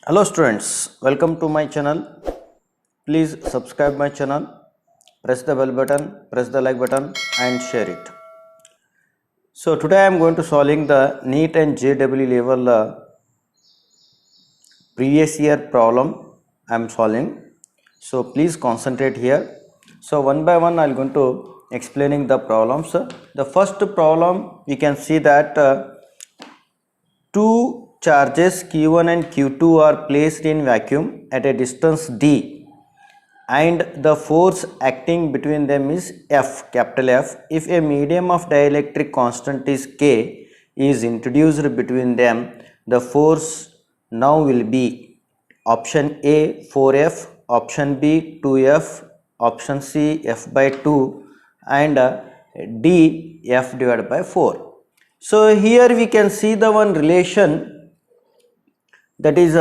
Hello students, welcome to my channel. Please subscribe my channel, press the bell button, press the like button and share it. So today I am going to solving the NEET and JEE level previous year problem I am solving. So please concentrate here. So one by one I am going to explaining the problems. The first problem we can see that two charges Q1 and Q2 are placed in vacuum at a distance d and the force acting between them is F, capital F. If a medium of dielectric constant is K is introduced between them, the force now will be option A 4F, option B 2F, option C F by 2 and D F divided by 4. So here we can see the one relation, that is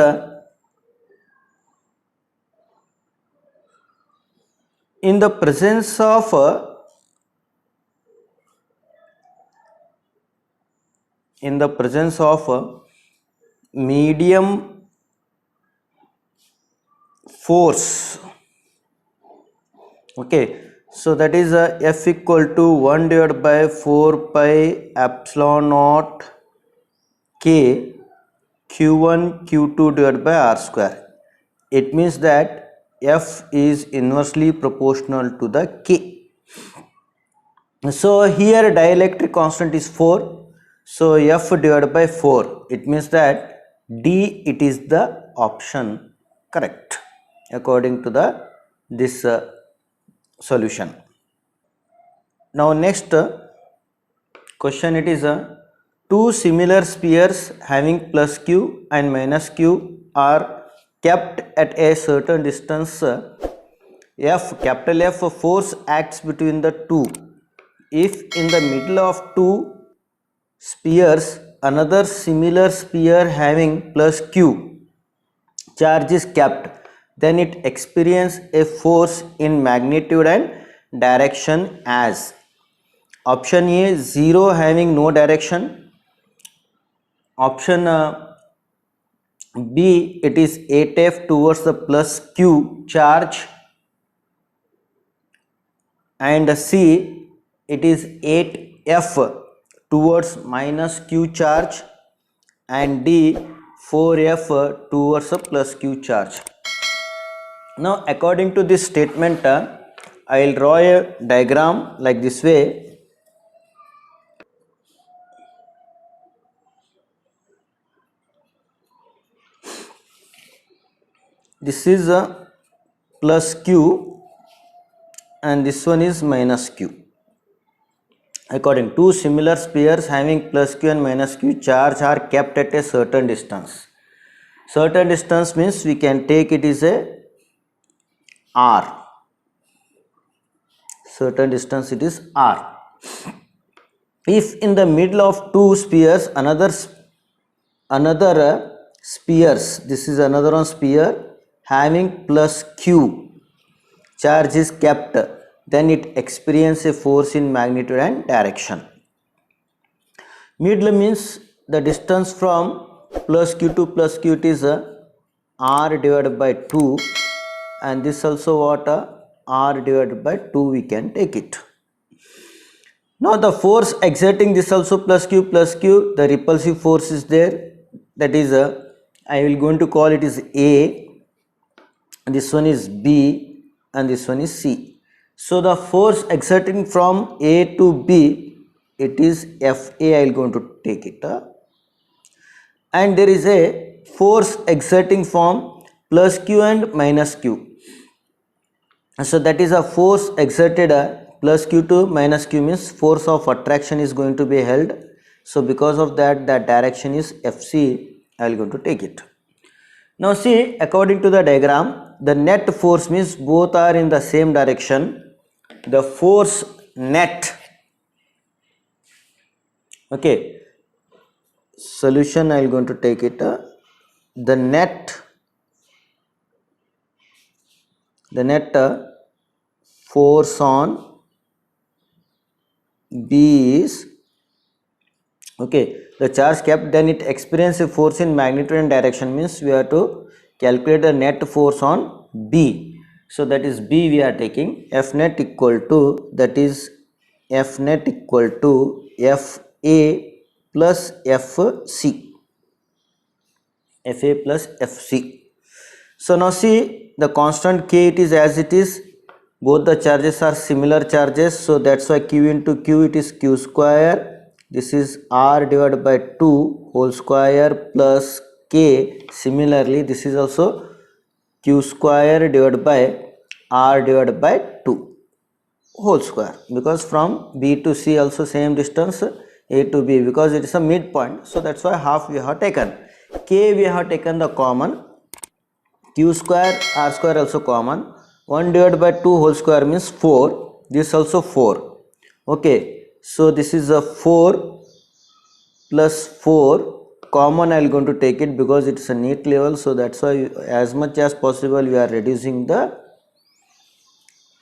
in the presence of medium force. Okay, so that is F equal to 1 divided by 4 pi epsilon naught K Q1 Q2 divided by R square. It means that F is inversely proportional to the K. So here dielectric constant is 4. So F divided by 4. It means that D it is the option correct according to the this solution. Now next question, it is two similar spheres having plus q and minus q are kept at a certain distance F, capital F force acts between the two. If in the middle of two spheres another similar sphere having plus q charge is kept, then it experiences a force in magnitude and direction as option A 0 having no direction, option B it is 8F towards the plus q charge, and C it is 8F towards minus q charge, and D 4F towards a plus q charge. Now according to this statement I will draw a diagram like this way. This is a plus q and this one is minus q. According two similar spheres having plus q and minus q charge are kept at a certain distance. Certain distance means we can take it is a r. Certain distance it is r. If in the middle of two spheres another spheres, this is another one sphere having plus q charge is kept, then it experiences a force in magnitude and direction. Middle means the distance from plus q to plus q, it is r divided by 2, and this also what r divided by 2 we can take it. Now the force exerting this also plus q, the repulsive force is there, that is I will going to call it is A, this one is B and this one is C. So the force exerting from A to B, it is FA, I will going to take it. And there is a force exerting from plus q and minus q. So that is a force exerted plus q to minus q means force of attraction is going to be held. So because of that, that direction is FC, I will going to take it. Now see, according to the diagram, the net force means both are in the same direction. The force net, okay, solution I will going to take it. The net force on B is, okay, the charge kept, then it experiences a force in magnitude and direction, means we have to calculate the net force on B. So that is B we are taking. F net equal to, that is F net equal to FA plus FC. FA plus FC. So now see, the constant K, it is as it is. Both the charges are similar charges, so that's why Q into Q, it is Q square. This is R divided by 2 whole square plus K. Similarly, this is also Q square divided by R divided by 2 whole square, because from B to C also same distance, A to B, because it is a midpoint, so that's why half we have taken. K we have taken the common. Q square, R square also common. 1 divided by 2 whole square means 4. This also 4. Okay. So this is a 4 plus 4. Common I will going to take it because it is a neat level. So that's why as much as possible we are reducing the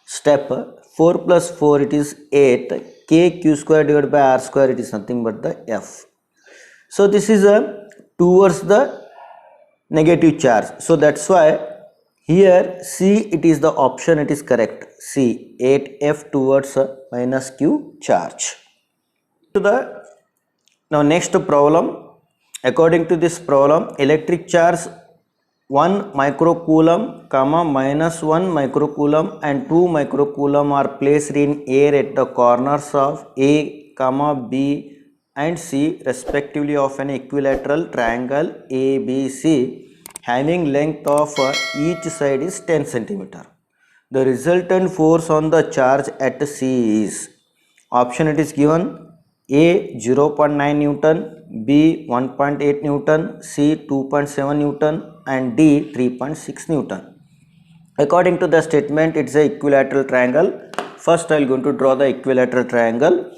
step. 4 plus 4 it is 8. K Q square divided by R square, it is nothing but the F. So this is a towards the negative charge, so that's why here C, it is the option, it is correct. C, 8F towards minus Q charge. To the now next problem, according to this problem, electric charge 1 microcoulomb comma minus 1 microcoulomb and 2 microcoulomb are placed in air at the corners of A comma B and C respectively of an equilateral triangle ABC having length of each side is 10 centimeter. The resultant force on the charge at C is, option it is given, A 0.9 Newton, B 1.8 Newton, C 2.7 Newton and D 3.6 Newton. According to the statement, it's a equilateral triangle. First I am going to draw the equilateral triangle.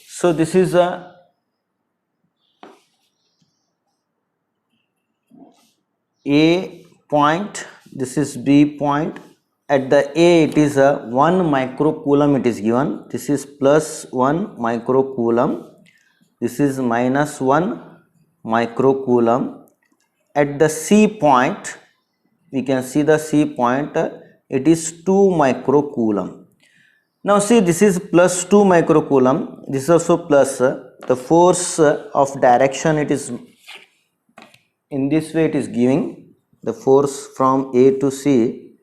So this is a A point, this is B point. At the A it is a 1 microcoulomb it is given. This is plus 1 microcoulomb. This is minus 1 microcoulomb. At the C point, we can see the C point, it is 2 microcoulomb. Now see, this is plus 2 microcoulomb, this is also plus. The force of direction, it is in this way, it is giving the force from A to C,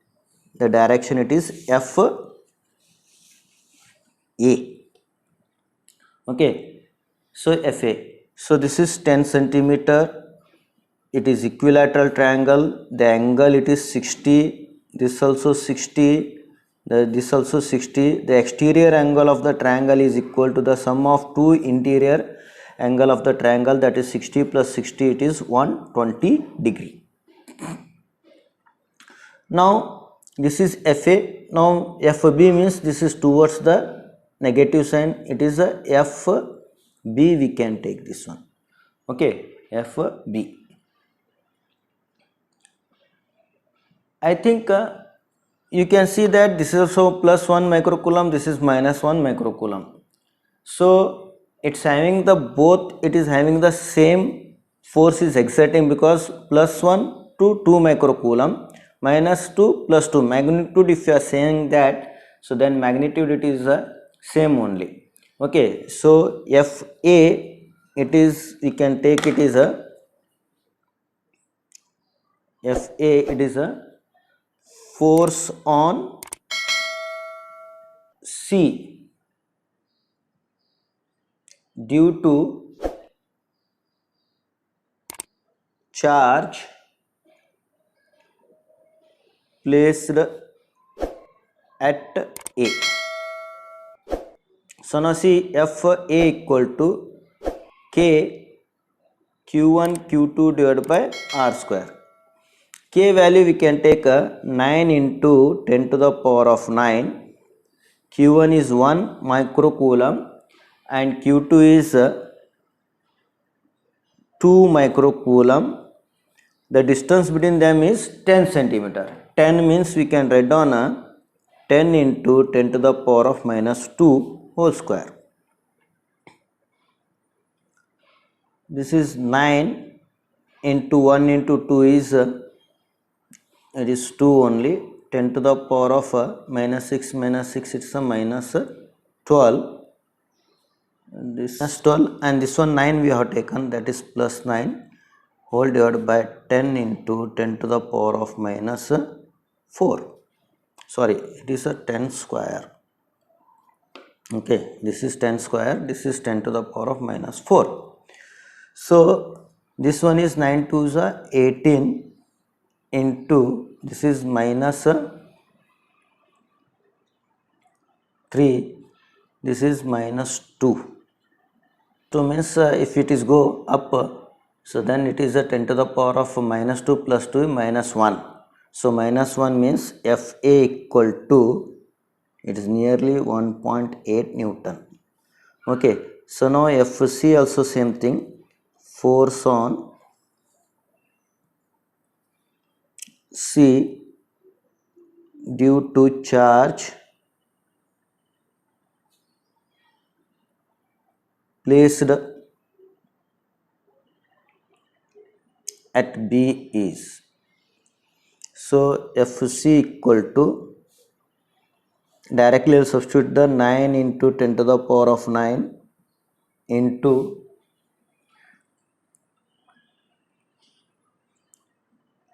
the direction it is FA. Okay, so FA. So this is 10 centimeter. It is equilateral triangle. The angle it is 60. This also 60. This also 60. The exterior angle of the triangle is equal to the sum of two interior angle of the triangle, that is 60 plus 60, it is 120 degree. Now this is FA. Now FB means this is towards the negative sign. It is a FB, we can take this one. Okay, FB. I think you can see that this is also plus 1 microcoulomb, this is minus 1 microcoulomb. So it's having the both, it is having the same force is exerting, because plus 1 to 2 microcoulomb minus 2 plus 2 magnitude, if you are saying that, so then magnitude it is the same only. Okay, so FA, it is, we can take it is a FA, it is a force on C due to charge placed at A. So now see, FA equal to K Q1 Q2 divided by R square. K value we can take 9 into 10 to the power of 9. Q1 is 1 microcoulomb and Q2 is 2 microcoulomb. The distance between them is 10 centimeter. 10 means we can write down 10 into 10 to the power of minus 2 whole square. This is 9 into 1 into 2 is it is 2 only. 10 to the power of minus 6 it's a minus 12. This is 12 and this one 9 we have taken, that is plus 9 whole divided by 10 into 10 to the power of minus 4. Sorry, it is a 10 square. Okay, this is 10 square, this is 10 to the power of minus 4. So this one is 9 to the 18 into this is minus 3, this is minus 2. So means if it is go up, so then it is a 10 to the power of minus 2 plus 2 minus 1. So minus 1 means Fa equal to, it is nearly 1.8 Newton. Okay, so now Fc also same thing, force on C due to charge placed at B is, so Fc equal to, directly I'll substitute the 9 into 10 to the power of 9 into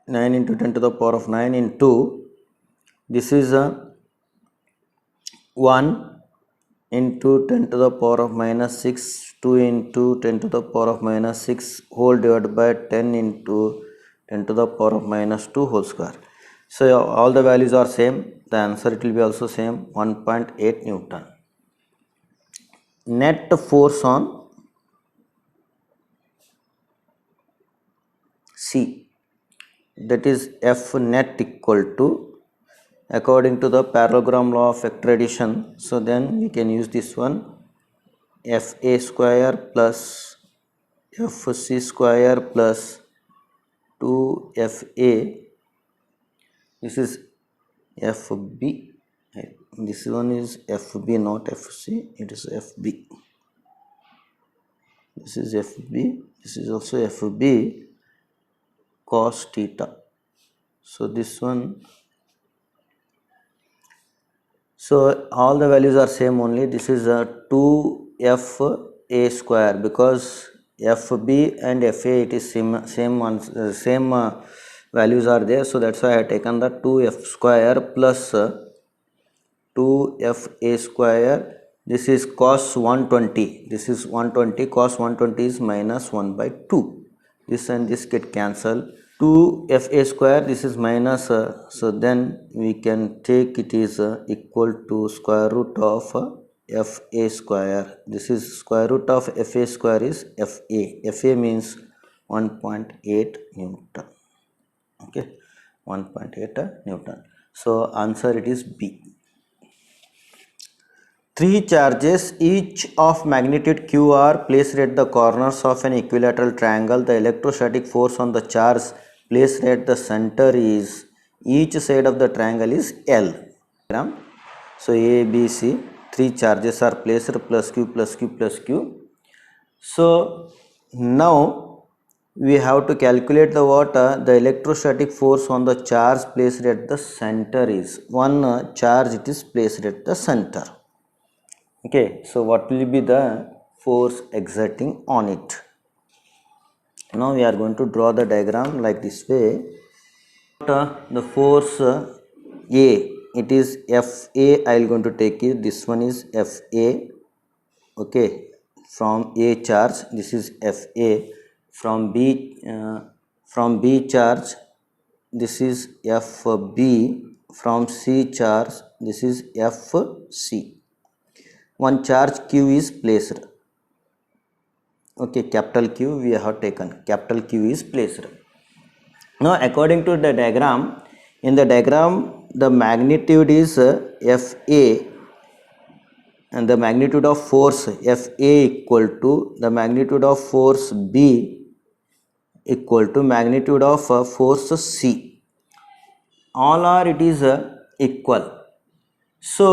9 into 10 to the power of 9 into this is a 1 into 10 to the power of minus 6, 2 into 10 to the power of minus 6 whole divided by 10 into 10 to the power of minus 2 whole square. So all the values are same, the answer it will be also same, 1.8 Newton. Net force on C, that is F net equal to, according to the parallelogram law of vector addition, so then we can use this one, Fa square plus Fc square plus 2Fa, this is Fb, this one is Fb not Fc, it is Fb, this is Fb, this is also Fb cos theta. So this one, so all the values are same only, this is a 2Fa square, because Fb and Fa it is same values are there, so that's why I have taken the 2F square plus 2Fa square, this is cos 120, this is 120, cos 120 is minus 1 by 2, this and this get cancelled, 2Fa square, this is minus, so then we can take it is equal to square root of Fa square, this is square root of Fa square is Fa, Fa means 1.8 Newton. Okay, 1.8 Newton. So answer it is B. 3 charges each of magnitude q are placed at the corners of an equilateral triangle. The electrostatic force on the charge placed at the center is, each side of the triangle is L. So A, B, C, 3 charges are placed plus q plus q plus q. So now we have to calculate the what the electrostatic force on the charge placed at the center is. One charge it is placed at the center. Okay, so what will be the force exerting on it? Now we are going to draw the diagram like this way. The force A, it is Fa, I am going to take it, this one is Fa, okay, from A charge, this is Fa, from B charge, this is Fb, from C charge, this is Fc. One charge q is placed, okay, capital Q we have taken, capital Q is placed. Now according to the diagram, in the diagram the magnitude is Fa, and the magnitude of force Fa equal to the magnitude of force B equal to magnitude of force C. All are it is equal. So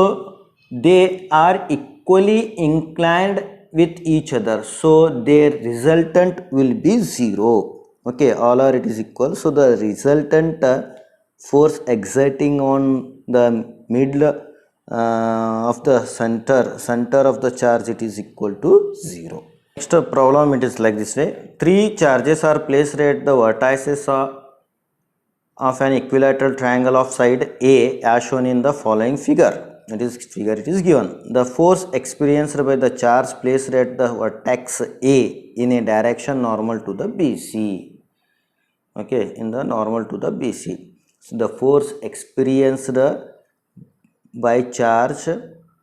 they are equally inclined with each other, so their resultant will be 0. Okay, all are it is equal, so the resultant force exerting on the middle of the center of the charge, it is equal to 0. Next problem, it is like this way: three charges are placed at the vertices of an equilateral triangle of side A as shown in the following figure. It is given. The force experienced by the charge placed at the vertex A in a direction normal to the BC. Okay, in the normal to the BC. So the force experienced by charge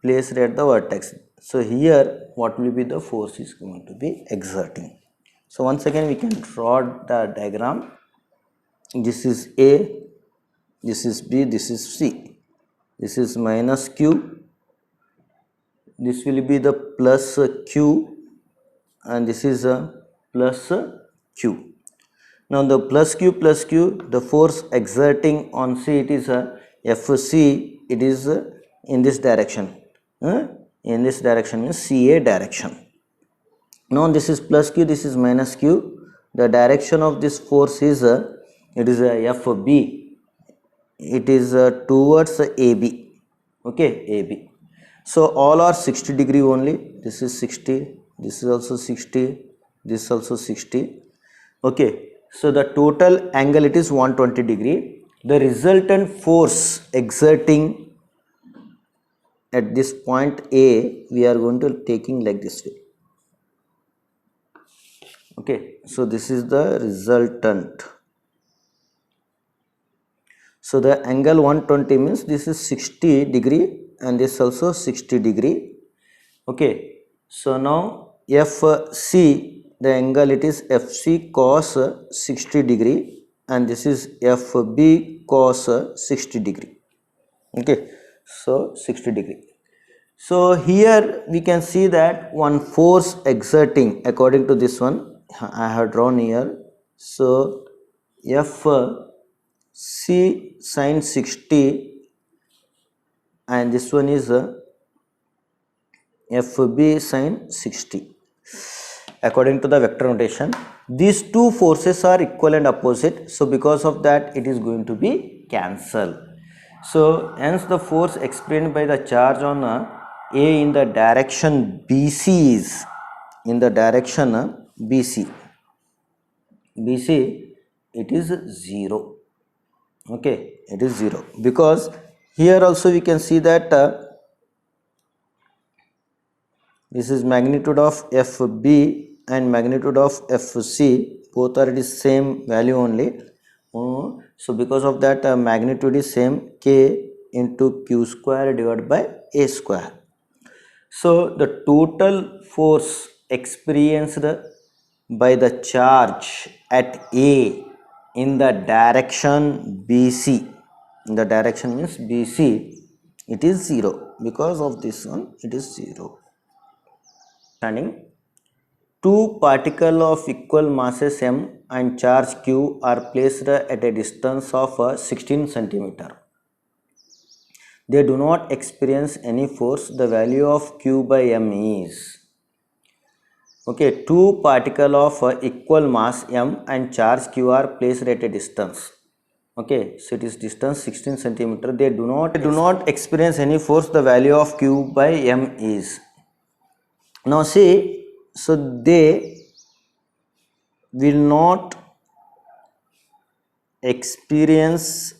placed at the vertex. So here what will be the force is going to be exerting. So once again we can draw the diagram. This is A, this is B, this is C. This is minus Q, this will be the plus Q, and this is a plus Q. Now the plus Q, the force exerting on C, it is a FC, it is in this direction. In this direction means CA direction. Now this is plus Q, this is minus Q. The direction of this force is it is a FB. It is towards AB. Okay, AB. So all are 60 degree only. This is 60, this is also 60, this is also 60. Okay, so the total angle, it is 120 degree. The resultant force exerting at this point A, we are going to taking like this way. Okay, so this is the resultant. So the angle 120 means this is 60 degree and this also 60 degree. Okay, so now FC, the angle, it is FC cos 60 degree and this is FB cos 60 degree. Okay, so 60 degree. So here we can see that one force exerting, according to this one I have drawn here. So FC sin 60 and this one is FB sin 60. According to the vector notation, these two forces are equal and opposite, so because of that it is going to be cancelled. So hence the force experienced by the charge on A in the direction BC is in the direction BC, it is 0. Okay, it is 0 because here also we can see that this is magnitude of FB and magnitude of FC, both are it is same value only. So because of that magnitude is same, K into Q square divided by A square. So the total force experienced by the charge at A in the direction BC, in the direction means BC, it is 0. Because of this one it is 0. Standing, two particles of equal masses M and charge Q are placed at a distance of 16 centimeter. They do not experience any force. The value of Q by M is, okay, two particles of equal mass M and charge Q are placed at a distance. Okay, so it is distance 16 centimeter. They do not experience any force. The value of Q by M is. Now see, so they will not experience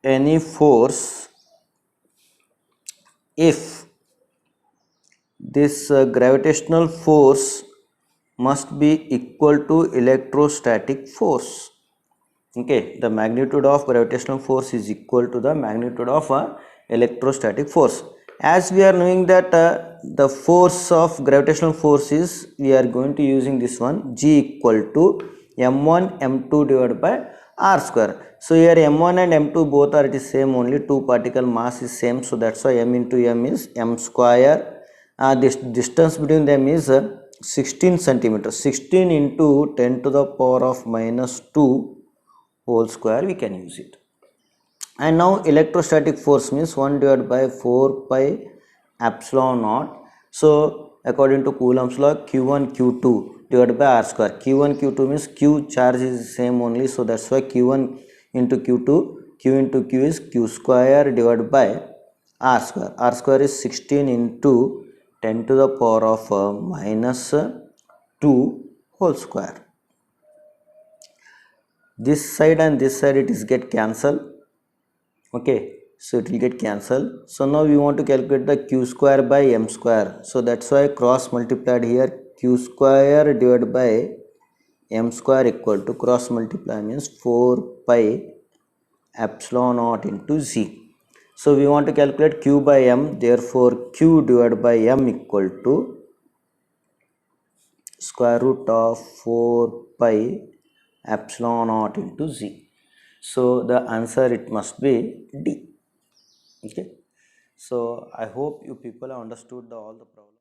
any force if this gravitational force must be equal to electrostatic force. Okay, the magnitude of gravitational force is equal to the magnitude of electrostatic force. As we are knowing that the force of gravitational force is, we are going to using this one, G equal to M1 M2 divided by R square. So here M1 and M2 both are it is same only, two particle mass is same, so that's why M into M is M square. This distance between them is 16 centimeters. 16 into 10 to the power of minus 2 whole square, we can use it. And now electrostatic force means 1 divided by 4 pi epsilon naught. So according to Coulomb's law, Q1 Q2 divided by R square. Q1 Q2 means Q charge is same only, so that's why Q1 into Q2, Q into Q is Q square divided by R square. R square is 16 into 10 to the power of minus 2 whole square. This side and this side it is get cancelled. Okay, so it will get cancelled. So now we want to calculate the q square by m square. So that's why cross multiplied here, q square divided by m square equal to cross multiply means 4 pi epsilon naught into z. So we want to calculate q by m, therefore q divided by m equal to square root of 4 pi epsilon naught into z. So the answer it must be D. Okay, so I hope you people have understood all the problems.